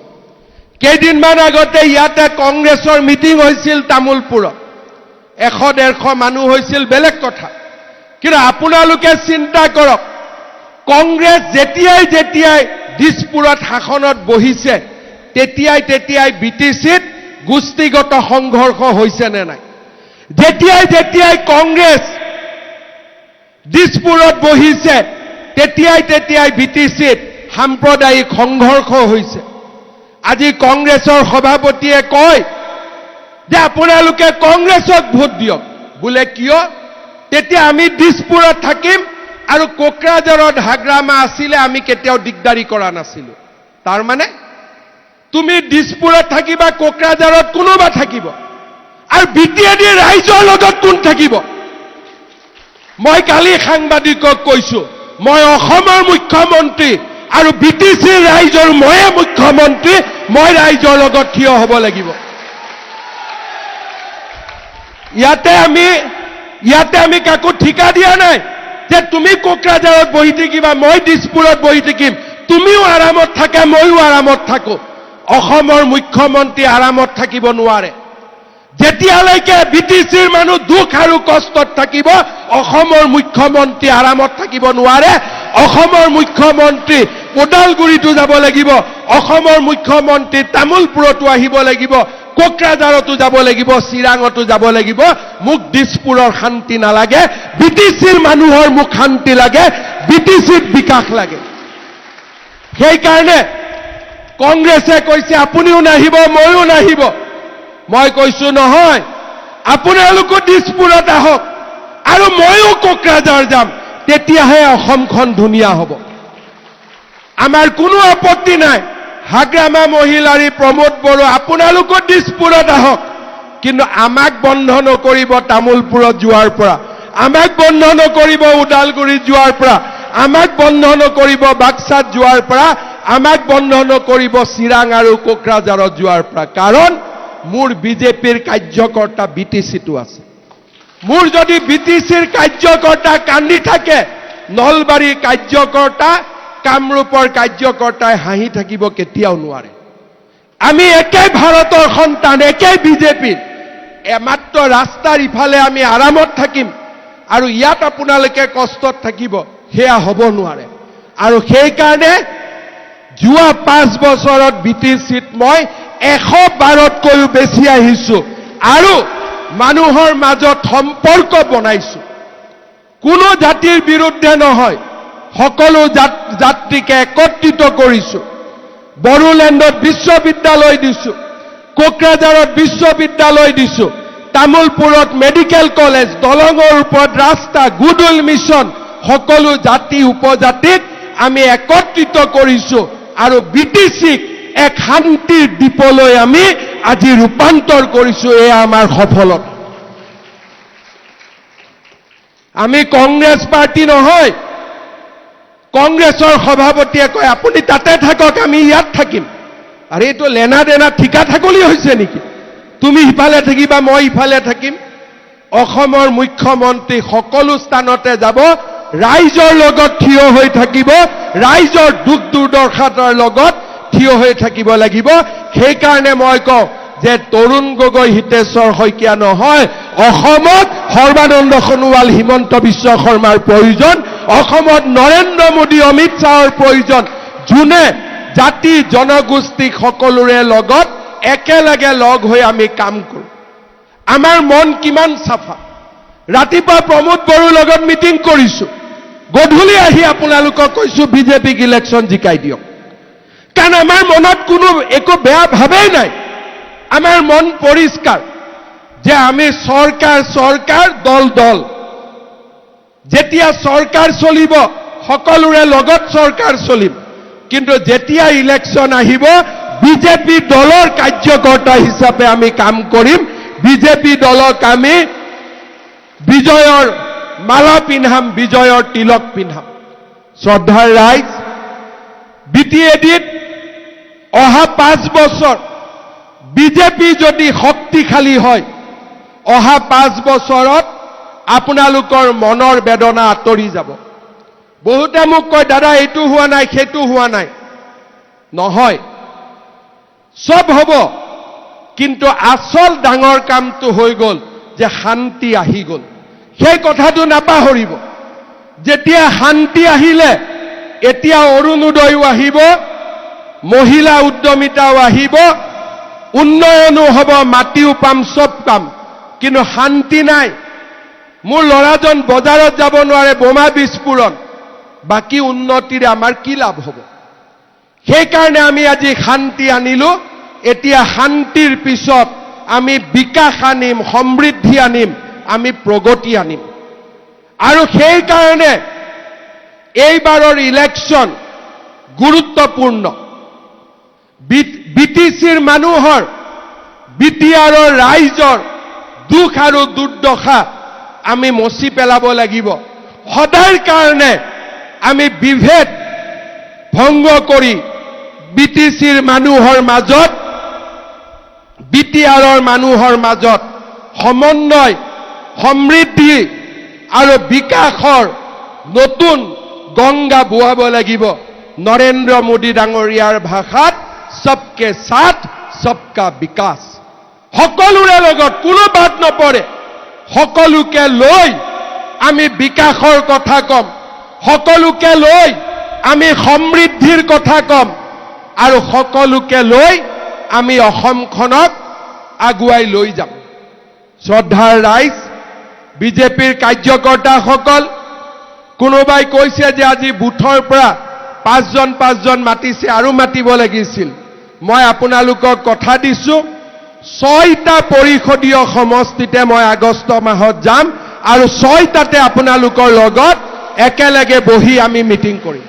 কেইদিনমান আগতে ইয়াতে কংগ্ৰেছৰ মিটিং হৈছিল তামোলপুৰত, 100-150 মানুহ হৈছিল, বেলেগ কথা। কিন্তু আপোনালোকে চিন্তা কৰক, কংগ্ৰেছ যেতিয়াই দিছপুৰত শাসনত বহিছে তেতিয়াই BTCত গোষ্ঠীগত সংঘৰ্ষ হৈছে নে নাই? যেতিয়াই কংগ্ৰেছ দিছপুৰত বহিছে তেতিয়াই BTCত সাম্প্ৰদায়িক সংঘৰ্ষ হৈছে। আজি কংগ্ৰেছৰ সভাপতিয়ে কয় যে আপোনালোকে কংগ্ৰেছক ভোট দিয়ক, বোলে কিয়? তেতিয়া আমি দিছপুৰত থাকিম আৰু কোকৰাঝাৰত হাগ্ৰামা আছিলে আমি কেতিয়াও দিগদাৰি কৰা নাছিলো। তাৰ মানে তুমি দিছপুৰত থাকিবা, কোকৰাঝাৰত কোনোবা থাকিব, আৰু BTAD ৰাইজৰ লগত কোন থাকিব? মই কালি সাংবাদিকক কৈছো, মই অসমৰ মুখ্যমন্ত্ৰী আৰু BTC ৰাইজৰ ময়ে মুখ্যমন্ত্ৰী, মই ৰাইজৰ লগত থিয় হ'ব লাগিব। ইয়াতে আমি কাকো ঠিকা দিয়া নাই যে তুমি কোকৰাঝাৰত বহি থাকিবা, মই দিছপুৰত বহি থাকিম, তুমিও আৰামত থাকা, ময়ো আৰামত থাকো। অসমৰ মুখ্যমন্ত্ৰী আৰামত থাকিব নোৱাৰে। যেতিয়ালৈকে বিটিচিৰ মানুহ দুখ আৰু কষ্টত থাকিব, অসমৰ মুখ্যমন্ত্ৰী আৰামত থাকিব নোৱাৰে। অসমৰ মুখ্যমন্ত্ৰী ওদালগুৰিতো যাব লাগিব, অসমৰ মুখ্যমন্ত্ৰী তামোলপুৰতো আহিব লাগিব, কোকৰাঝাৰতো যাব লাগিব, চিৰাঙতো যাব লাগিব। মোক দিছপুৰৰ শান্তি নালাগে, বিটিচিৰ মানুহৰ মোক শান্তি লাগে, বিটিচিত বিকাশ লাগে। সেইকাৰণে কংগ্ৰেছে কৈছে আপুনিও নাহিব, ময়ো নাহিব। মই কৈছো নহয়, আপোনালোকো দিছপুৰত আহক আৰু ময়ো কোকৰাঝাৰ যাম, তেতিয়াহে অসমখন ধুনীয়া হ'ব। আমাৰ কোনো আপত্তি নাই। হাগ্ৰামা মহিলাৰী, প্ৰমোদ বড়ো, আপোনালোকো দিছপুৰত আহক, কিন্তু আমাক বন্ধ নকৰিব তামোলপুৰত যোৱাৰ পৰা, আমাক বন্ধ নকৰিব ওদালগুৰিত যোৱাৰ পৰা, আমাক বন্ধ নকৰিব বাক্সাত যোৱাৰ পৰা, আমাক বন্ধ নকৰিব চিৰাং আৰু কোকৰাঝাৰত যোৱাৰ পৰা। কাৰণ মোৰ বিজেপিৰ কাৰ্যকৰ্তা বিটিচিটো আছে। মোৰ যদি বিটিচিৰ কাৰ্যকৰ্তা কান্দি থাকে, নলবাৰীৰ কাৰ্যকৰ্তা, কামৰূপৰ কাৰ্যকৰ্তাই হাঁহি থাকিব কেতিয়াও নোৱাৰে। আমি একে ভাৰতৰ সন্তান, একে বিজেপিৰ। এমাত্ৰ ৰাস্তাৰ ইফালে আমি আৰামত থাকিম আৰু ইয়াত আপোনালোকে কষ্টত থাকিব, সেয়া হ'ব নোৱাৰে। আৰু সেইকাৰণে যোৱা 5 বছৰত বিটিচিত মই 112তকৈও বেছি আহিছো আৰু মানুহৰ মাজত সম্পৰ্ক বনাইছো। কোনো জাতিৰ বিৰুদ্ধে নহয়, সকলো যাত্ৰীকে একত্ৰিত কৰিছো। বড়োলেণ্ডত বিশ্ববিদ্যালয় দিছো, কোকৰাঝাৰত বিশ্ববিদ্যালয় দিছো, তামোলপুৰত মেডিকেল কলেজ, দলঙৰ ওপৰত ৰাস্তা, গুডউইল মিছন, সকলো জাতি উপজাতিক আমি একত্ৰিত কৰিছো আৰু বিটিচিক এক শান্তিৰ দ্বীপলৈ আমি আজি ৰূপান্তৰ কৰিছো। এয়া আমাৰ সফলতা। আমি কংগ্ৰেছ পাৰ্টি নহয়। কংগ্ৰেছৰ সভাপতিয়ে কয় আপুনি তাতে থাকক, আমি ইয়াত থাকিম। আৰে এইটো লেনা দেনা ঠিকা থাকলি হৈছে নেকি? তুমি ইফালে থাকিবা, মই ইফালে থাকিম। অসমৰ মুখ্যমন্ত্ৰী সকলো স্থানতে যাব, ৰাইজৰ লগত থিয় হৈ থাকিব, ৰাইজৰ দুখ দুৰ্দশাৰ লগত থিয় হৈ থাকিব লাগিব। সেইকাৰণে মই কওঁ যে তৰুণ গগৈ, হিতেশ্বৰ শইকীয়া নহয়, অসমত সৰ্বানন্দ সোণোৱাল, হিমন্ত বিশ্ব শৰ্মাৰ প্ৰয়োজন। অসমত নৰেন্দ্ৰ মোদী, অমিত শ্বাহৰ প্ৰয়োজন, যোনে জাতি জনগোষ্ঠীক সকলোৰে লগত একেলগে লগ হৈ আমি কাম কৰোঁ। আমাৰ মন কিমান চাফা। ৰাতিপুৱা প্ৰমোদ বড়োৰ লগত মিটিং কৰিছো, গধূলি আহি আপোনালোকক কৈছো বিজেপিক ইলেকশ্যন জিকাই দিয়ক। কাৰণ আমাৰ মনত কোনো একো বেয়া ভাৱেই নাই। আমাৰ মন পৰিষ্কাৰ যে আমি চৰকাৰ, দল। যেতিয়া চৰকাৰ চলিব, সকলোৰে লগত চৰকাৰ চলিম। কিন্তু যেতিয়া ইলেকশ্যন আহিব, বিজেপি দলৰ কাৰ্যকৰ্তা হিচাপে আমি কাম কৰিম। বিজেপি দলক আমি বিজয়ৰ মালা পিন্ধাম, বিজয়ৰ তিলক পিন্ধাম। শ্ৰদ্ধাৰ ৰাইজ, বিটিএডিত অহা 5 বছৰ বিজেপি যদি শক্তিশালী হয়, অহা 5 বছৰত আপোনালোকৰ মনৰ বেদনা আঁতৰি যাব। বহুতে মোক কয় দাদা এইটো হোৱা নাই, সেইটো হোৱা নাই। নহয়, সব হ'ব, কিন্তু আচল ডাঙৰ কামটো হৈ গ'ল যে শান্তি আহি গ'ল। সেই কথাটো নাপাহৰিব। যেতিয়া শান্তি আহিলে, এতিয়া অৰুণোদয়ো আহিব, মহিলা উদ্যমিতাও আহিব, উন্নয়নো হ'ব, মাটিও পাম, সব কাম। কিন্তু শান্তি নাই। মোৰ ল'ৰাজন বজাৰত যাব নোৱাৰে, বোমা বিস্ফোৰণ। বাকী উন্নতিৰে আমাৰ কি লাভ হ'ব? সেইকাৰণে আমি আজি শান্তি আনিলো। এতিয়া শান্তিৰ পিছত আমি বিকাশ আনিম, সমৃদ্ধি আনিম, আমি প্ৰগতি আনিম। আৰু সেইকাৰণে এইবাৰৰ ইলেকশ্যন গুৰুত্বপূৰ্ণ। বিটিচিৰ মানুহৰ, বিটিআৰৰ ৰাইজৰ দুখ আৰু দুৰ্দশা আমি মচি পেলাব লাগিব। সদায়ৰ কাৰণে আমি বিভেদ ভংগ কৰি বিটিচিৰ মানুহৰ মাজত, বিটিআৰৰ মানুহৰ মাজত সমন্বয়, সমৃদ্ধি আৰু বিকাশৰ নতুন গংগা বোৱাব লাগিব। নৰেন্দ্ৰ মোদী ডাঙৰীয়াৰ ভাষাত সবকে সাথ সবকা বিকাশ। সকলোৰে লগত কোনো বাদ নপৰে, সকলোকে লৈ আমি বিকাশৰ কথা কম, সকলোকে লৈ আমি সমৃদ্ধিৰ কথা কম, আৰু সকলোকে লৈ আমি অসমখনক আগুৱাই লৈ যাম। শ্ৰদ্ধাৰ ৰাইজ, বিজেপিৰ কাৰ্যকৰ্তাসকল, কোনোবাই কৈছে যে আজি বুথৰ পৰা পাঁচজন মাতিছে আৰু মাতিব লাগিছিল। মই আপোনালোকক কথা দিছো, 6টা পৰিষদীয় সমষ্টিতে মই আগষ্ট মাহত যাম আৰু 6টাতে আপোনালোকৰ লগত একেলগে বহি আমি মিটিং কৰিম।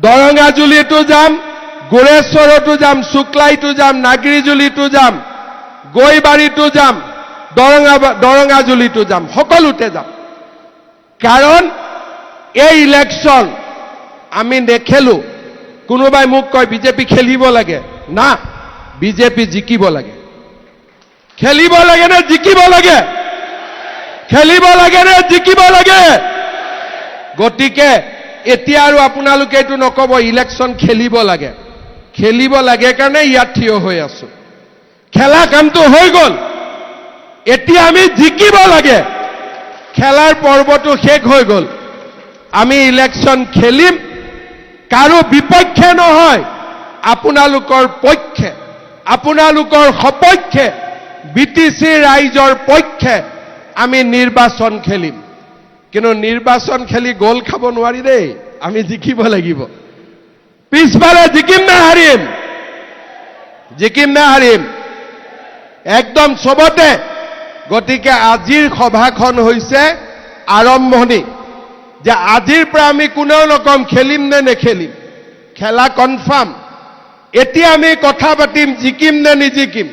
দৰঙাজুলিতো যাম, গোৰেশ্বৰতো যাম, শুক্লাইতো যাম, নাগৰিজুলিতো যাম, গৈবাৰীতো যাম, দৰঙাজুলিতো যাম, সকলোতে যাম। কাৰণ এই ইলেকশ্যন আমি নেখেলো। কোনোবাই মোক কয় বিজেপি খেলিব লাগে, না, বিজেপি জিকিব লাগে। খেলিব লাগে নে জিকিব লাগে? খেলিব লাগে নে জিকিব লাগে? গতিকে এতিয়া আৰু আপোনালোকে এইটো নকব ইলেকশ্যন খেলিব লাগে। খেলিব লাগে কাৰণে ইয়াত থিয় হৈ আছো। খেলা কামটো হৈ গ'ল, এতিয়া আমি জিকিব লাগে। খেলাৰ পৰ্বটো শেষ হৈ গ'ল। আমি ইলেকশ্যন খেলিম, কাৰো বিপক্ষে নহয়, আপোনালোকৰ পক্ষে, আপোনালোকৰ সপক্ষে, বিটিচি ৰাইজৰ পক্ষে আমি নিৰ্বাচন খেলিম। কিন্তু নিৰ্বাচন খেলি গোল খাব নোৱাৰি দেই, আমি জিকিব লাগিব। পিছফালে জিকিম না হাৰিম? জিকিম না হাৰিম? একদম চবতে। গতিকে আজিৰ সভাখন হৈছে আৰম্ভণি, যে আজিৰ পৰা আমি কোনেও নকম খেলিম নে নেখেলিম, খেলা কনফাৰ্ম। এতিয়া আমি কথা পাতিম জিকিম নে নিজিকিম।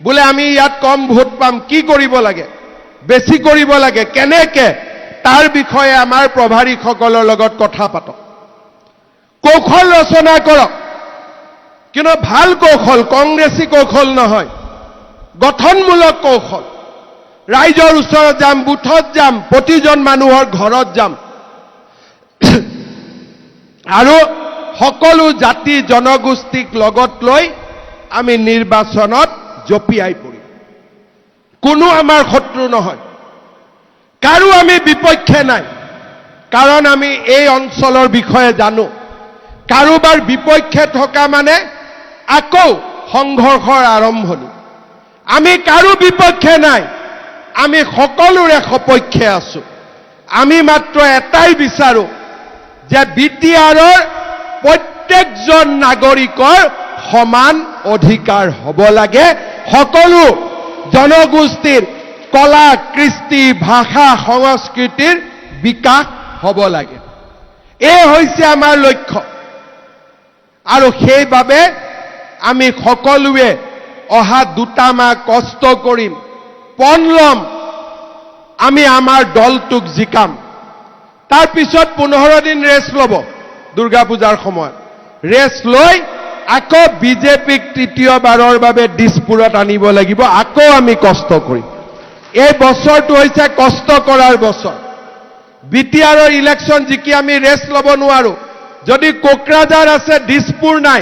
বোলে আমি ইয়াত কম ভোট পাম, কি কৰিব লাগে, বেছি কৰিব লাগে, কেনেকে, তাৰ বিষয়ে আমাৰ প্ৰভাৰীসকলৰ লগত কথা পাতক, কৌশল ৰচনা কৰক। কিন্তু ভাল কৌশল, কংগ্ৰেছী কৌশল নহয়, গঠনমূলক কৌশল। ৰাইজৰ ওচৰত যাম, বুথত যাম, প্ৰতিজন মানুহৰ ঘৰত যাম, আৰু সকলো জাতি জনগোষ্ঠীক লগত লৈ আমি নিৰ্বাচনত জঁপিয়াই পৰিম। কোনো আমাৰ শত্ৰু নহয়, কাৰো আমি বিপক্ষে নাই, কাৰণ আমি এই অঞ্চলৰ বিষয়ে জানো। কাৰোবাৰ বিপক্ষে থকা মানে আকৌ সংঘৰ্ষৰ আৰম্ভণি। আমি কাৰো বিপক্ষে নাই, আমি সকলোৰে সপক্ষে আছো। আমি মাত্ৰ এটাই বিচাৰো যে বিটিআৰৰ প্ৰত্যেকজন নাগৰিকৰ সমান অধিকাৰ হ'ব লাগে। সকলো জনগোষ্ঠীৰ কলা, কৃষ্টি, ভাষা, সংস্কৃতিৰ বিকাশ হ'ব লাগে। এই হৈছে আমাৰ লক্ষ্য। আৰু সেইবাবে আমি সকলোৱে অহা 2 মাহ কষ্ট কৰিম, পণ ল'ম, আমি আমাৰ দলটোক জিকাম। তাৰ পিছত 15 দিন ৰেষ্ট ল'ব, দুৰ্গা পূজাৰ সময়ত ৰেষ্ট লৈ আকৌ বিজেপিক তৃতীয়বাৰৰ বাবে দিছপুৰত আনিব লাগিব। আকৌ আমি কষ্ট কৰিম। এই বছৰটো হৈছে কষ্ট কৰাৰ বছৰ। বিটিআৰৰ ইলেকশ্যন জিকি আমি ৰেষ্ট ল'ব নোৱাৰো। যদি কোকৰাঝাৰ আছে, দিছপুৰ নাই,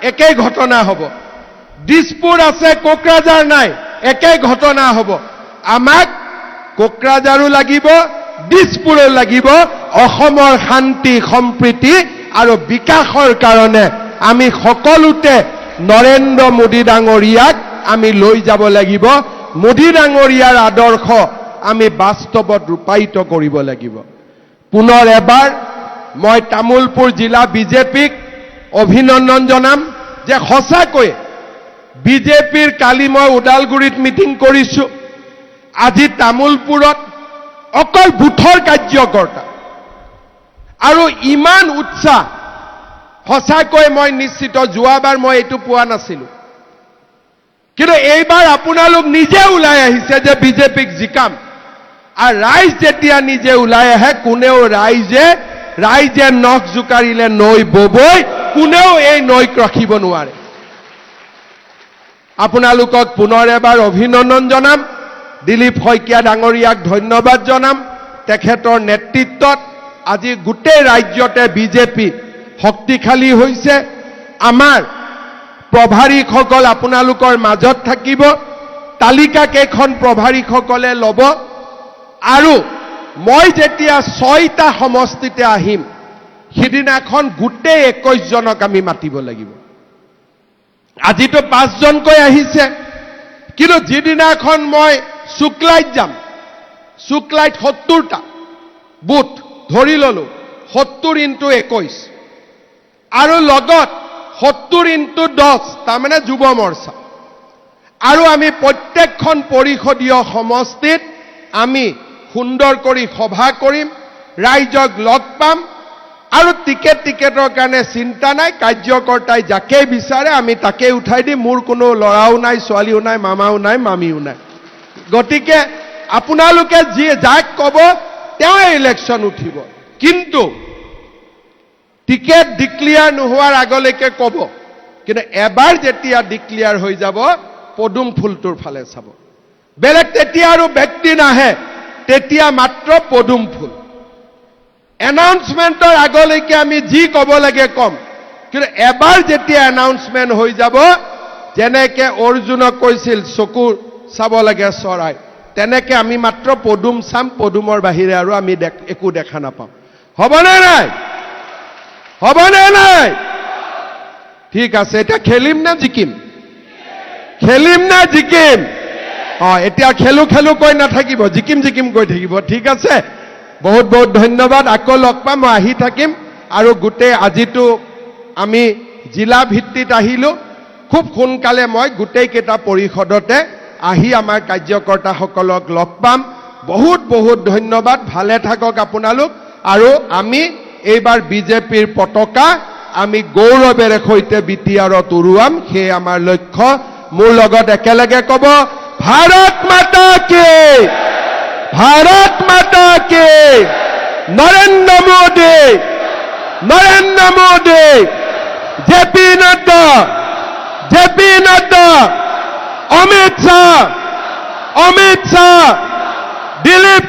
একেই ঘটনা হ'ব। দিছপুৰ আছে, কোকৰাঝাৰ নাই, একেই ঘটনা হ'ব। আমাক কোকৰাঝাৰো লাগিব, দিছপুৰো লাগিব। অসমৰ শান্তি, সম্প্ৰীতি আৰু বিকাশৰ কাৰণে আমি সকলোতে নৰেন্দ্ৰ মোদী ডাঙৰীয়াক আমি লৈ যাব লাগিব। মোদী ডাঙৰীয়াৰ আদৰ্শ আমি বাস্তৱত ৰূপায়িত কৰিব লাগিব। পুনৰ এবাৰ মই তামুলপুৰ জিলা বিজেপিক অভিনন্দন জনাম যে সঁচাকৈ বিজেপিৰ কালি মই ওদালগুৰিত মিটিং কৰিছো, আজি তামুলপুৰত অকল বুথৰ কাৰ্যকৰ্তা, আৰু ইমান উৎসাহ, সঁচাকৈ মই নিশ্চিত। যোৱাবাৰ মই এইটো পোৱা নাছিলো, কিন্তু এইবাৰ আপোনালোক নিজে ওলাই আহিছে যে বিজেপিক জিকাম। আৰু ৰাইজ যেতিয়া নিজে ওলাই আহে, কোনেও ৰাইজে নখ জোকাৰিলে নৈ ববই, কোনেও এই নৈক ৰাখিব নোৱাৰে। আপোনালোকক পুনৰ এবাৰ অভিনন্দন জনাম। দিলীপ শইকীয়া ডাঙৰীয়াক ধন্যবাদ জনাম তেখেতৰ নেতৃত্বত আজি গোটেই ৰাজ্যতে বিজেপি শক্তিশালী হৈছে আমাৰ প্ৰভাৰীসকল আপোনালোকৰ মাজত থাকিব তালিকা কেইখন প্ৰভাৰীসকলে ল'ব আৰু মই যেতিয়া 6টা সমষ্টিতে আহিম সিদিনাখন গোটেই 21 জনক আমি মাতিব লাগিব আজিতো 5 জনকৈ আহিছে কিন্তু যিদিনাখন মই শুক্লাইত যাম শুক্লাইত 70টা বুথ ধৰি ললো 70 × 21 আৰু লগত 70 × 10 তাৰমানে যুৱ মৰ্চা আৰু আমি প্ৰত্যেকখন পৰিষদীয় সমষ্টিত আমি সুন্দৰ কৰি সভা কৰিম ৰাইজক লগ পাম আৰু টিকেটৰ কাৰণে চিন্তা নাই কাৰ্যকৰ্তাই যাকে বিচাৰে আমি তাকে উঠাই দিম মোৰ কোনো লৰাও নাই ছোৱালীও নাই মামাও নাই মামীও নাই গতিকে আপোনালোকে যি যাক ক'ব তেওঁ ইলেকশ্যন উঠিব কিন্তু টিকেট ডিক্লিয়াৰ নোহোৱাৰ আগলৈকে ক'ব কিন্তু এবাৰ যেতিয়া ডিক্লিয়াৰ হৈ যাব পদুম ফুলটোৰ ফালে চাব বেলেগ তেতিয়া আৰু ব্যক্তি নাহে তেতিয়া মাত্ৰ পদুম ফুল এনাউন্সমেন্টৰ আগলৈকে আমি যি ক'ব লাগে কম কিন্তু এবাৰ যেতিয়া এনাউন্সমেন্ট হৈ যাব যেনেকে অৰ্জুনক কৈছিল চকু চাব লাগে চৰাই তেনেকে আমি মাত্ৰ পদুম চাম পদুমৰ বাহিৰে আৰু আমি একো দেখা নাপাম হ'বনে নাই হ'বনে নাই ঠিক আছে এটা খেলিম না জিকিম খেলিম না জিকিম এতিয়া খেলো কৈ নাথাকিব জিকিম কৈ থাকিব ঠিক আছে বহুত বহুত ধন্যবাদ আকৌ লগ পাম মই আহি থাকিম আৰু গোটেই আজিতো আমি জিলা ভিত্তিত আহিলো খুব সোনকালে মই গোটেই কেইটা পৰিষদতে আহি আমাৰ কাৰ্যকৰ্তাসকলক লগ পাম বহুত বহুত ধন্যবাদ ভালে থাকক আপোনালোক আৰু আমি এইবাৰ বিজেপিৰ পতাকা আমি গৌৰৱেৰে সৈতে বিটিআৰত উৰুৱাম সেই আমাৰ লক্ষ্য মোৰ লগত একেলগে ক'ব ভাৰত মাতা কি भारत माता के नरेंद्र मोदी जेपी नड्डा अमित शाह दिलीप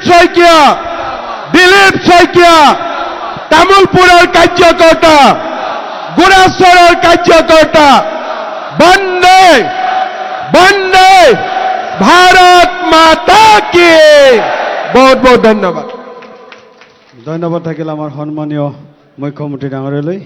शइकिया तामुलपुरर कार्यकर्ता गुरासरर कार्यकर्ता बंदे भारत माता की बहुत बहुत धन्यवाद থাকিল আমাৰ সন্মানীয় মুখ্যমন্ত্ৰী ডাঙৰীয়ালৈ